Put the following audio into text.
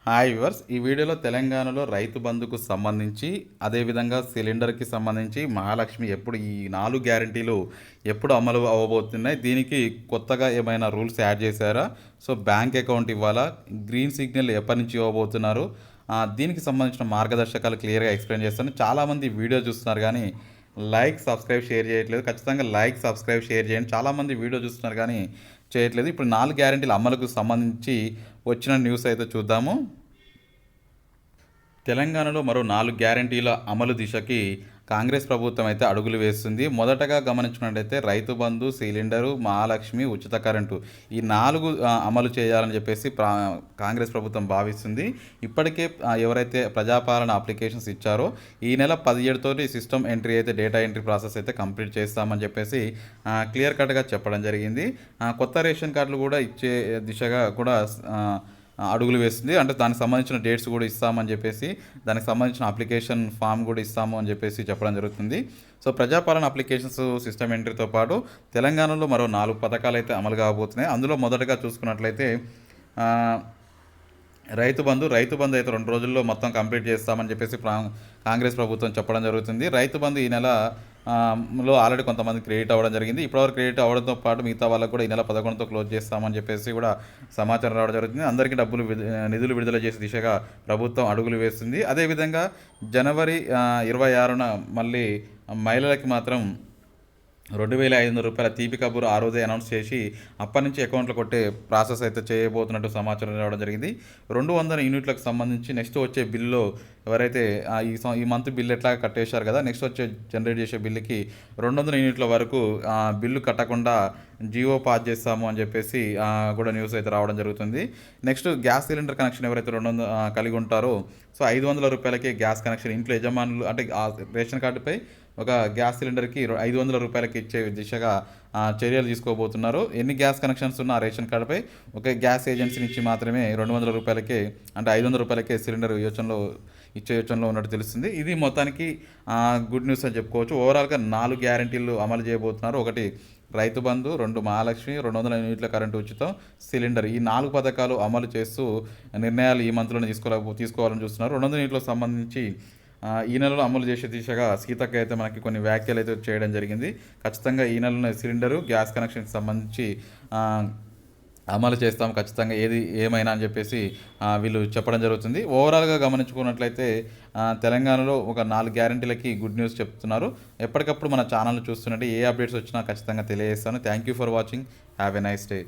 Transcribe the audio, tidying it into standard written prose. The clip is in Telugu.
హాయ్ వ్యూవర్స్, ఈ వీడియోలో తెలంగాణలో రైతు బంధుకు సంబంధించి, అదేవిధంగా సిలిండర్‌కి సంబంధించి మహాలక్ష్మి ఎప్పుడు ఈ 4 గ్యారంటీలు ఎప్పుడు అమలు అవ్వబోతున్నాయి? దీనికి కొత్తగా ఏమైనా రూల్స్ యాడ్ చేశారా? సో, బ్యాంక్ అకౌంట్ ఇవ్వాలా? గ్రీన్ సిగ్నల్ ఎప్పటినుంచి ఇవ్వబోతున్నారు? దీనికి సంబంధించిన మార్గదర్శకాలు క్లియర్‌గా ఎక్స్‌ప్లెయిన్ చేస్తాను. చాలామంది వీడియో చూస్తున్నారు గానీ, లైక్, సబ్స్క్రైబ్, షేర్ చేయట్లేదు. ఖచ్చితంగా లైక్, సబ్స్క్రైబ్, షేర్ చేయండి. చాలామంది వీడియో చూస్తున్నారు కానీ చేయట్లేదు. ఇప్పుడు 4 గ్యారంటీల అమలుకు సంబంధించి వచ్చిన న్యూస్ అయితే చూద్దాము. తెలంగాణలో మరో 4 గ్యారంటీల అమలు దిశకి కాంగ్రెస్ ప్రభుత్వం అయితే అడుగులు వేస్తుంది. మొదటగా గమనించుకున్నట్టయితే రైతు బంధు, సిలిండరు, మహాలక్ష్మి, ఉచిత కరెంటు ఈ 4 అమలు చేయాలని చెప్పేసి కాంగ్రెస్ ప్రభుత్వం భావిస్తుంది. ఇప్పటికే ఎవరైతే ప్రజాపాలన అప్లికేషన్స్ ఇచ్చారో ఈ నెల 17 తోటి సిస్టమ్ ఎంట్రీ అయితే డేటా ఎంట్రీ ప్రాసెస్ అయితే కంప్లీట్ చేస్తామని చెప్పేసి క్లియర్ కట్గా చెప్పడం జరిగింది. కొత్త రేషన్ కార్డులు కూడా ఇచ్చే దిశగా కూడా అడుగులు వేస్తుంది. అంటే దానికి సంబంధించిన డేట్స్ కూడా ఇస్తామని చెప్పేసి, దానికి సంబంధించిన అప్లికేషన్ ఫామ్ కూడా ఇస్తాము అని చెప్పేసి చెప్పడం జరుగుతుంది. సో, ప్రజాపాలన అప్లికేషన్స్ సిస్టమ్ ఎంట్రీతో పాటు తెలంగాణలో మరో 4 పథకాలు అయితే అమలు కాబోతున్నాయి. అందులో మొదటగా చూసుకున్నట్లయితే రైతు బంధు అయితే 2 రోజుల్లో మొత్తం కంప్లీట్ చేస్తామని చెప్పేసి కాంగ్రెస్ ప్రభుత్వం చెప్పడం జరుగుతుంది. రైతు బంధు ఈ నెల లో ఆల్రెడీ కొంతమంది క్రెడిట్ అవ్వడం జరిగింది. ఇప్పటివరకు క్రెడిట్ అవ్వడంతో పాటు మిగతా వాళ్ళకు కూడా ఈ నెల 11తో క్లోజ్ చేస్తామని చెప్పేసి కూడా సమాచారం రావడం జరుగుతుంది. అందరికీ నిధులు విడుదల చేసే దిశగా ప్రభుత్వం అడుగులు వేస్తుంది. అదేవిధంగా జనవరి 26న మళ్ళీ మహిళలకి మాత్రం రూ. 2,500 తీపి కబురు ఆ రోజే అనౌన్స్ చేసి అప్పటి నుంచి అకౌంట్లో కొట్టే ప్రాసెస్ అయితే చేయబోతున్నట్టు సమాచారం రావడం జరిగింది. 200 యూనిట్లకు సంబంధించి నెక్స్ట్ వచ్చే బిల్లులో ఎవరైతే ఈ మంత్ బిల్లు ఎట్లా కట్టేశారు కదా, నెక్స్ట్ వచ్చే జనరేట్ చేసే బిల్లుకి 200 యూనిట్ల వరకు బిల్లు కట్టకుండా జియో పాస్ చేస్తాము అని చెప్పేసి కూడా న్యూస్ అయితే రావడం జరుగుతుంది. నెక్స్ట్ గ్యాస్ సిలిండర్ కనెక్షన్ ఎవరైతే 200 కలిగి ఉంటారో సో రూ. 500కే గ్యాస్ కనెక్షన్ ఇంట్లో యజమానులు అంటే రేషన్ కార్డుపై ఒక గ్యాస్ సిలిండర్కి రూ. 500 ఇచ్చే దిశగా చర్యలు తీసుకోబోతున్నారు. ఎన్ని గ్యాస్ కనెక్షన్స్ ఉన్న రేషన్ కార్డుపై ఒక గ్యాస్ ఏజెన్సీ నుంచి మాత్రమే రూ. 200 అంటే రూ. 500కే సిలిండర్ ఇచ్చే యోచనలో ఉన్నట్టు తెలుస్తుంది. ఇది మొత్తానికి గుడ్ న్యూస్ అని చెప్పుకోవచ్చు. ఓవరాల్గా 4 గ్యారంటీలు అమలు చేయబోతున్నారు. ఒకటి రైతు బంధు, 2 మహాలక్ష్మి, 200 యూనిట్ల కరెంటు ఉచితం, సిలిండర్ ఈ 4 పథకాలు అమలు చేస్తూ నిర్ణయాలు ఈ మంత్లోనే తీసుకోవాలని చూస్తున్నారు. 200 యూనిట్లకు సంబంధించి ఈ నెలలో అమలు చేసే దిశగా సీతక్క అయితే మనకి కొన్ని వ్యాఖ్యలు అయితే చేయడం జరిగింది. ఖచ్చితంగా ఈ నెలలో సిలిండరు, గ్యాస్ కనెక్షన్కి సంబంధించి అమలు చేస్తాం ఖచ్చితంగా ఏది ఏమైనా అని చెప్పేసి వీళ్ళు చెప్పడం జరుగుతుంది. ఓవరాల్గా గమనించుకున్నట్లయితే తెలంగాణలో ఒక 4 గ్యారంటీలకి గుడ్ న్యూస్ చెప్తున్నారు. ఎప్పటికప్పుడు మన ఛానల్ చూస్తున్నట్టు ఏ అప్డేట్స్ వచ్చినా ఖచ్చితంగా తెలియజేస్తాను. Thank you for watching. Have a nice day.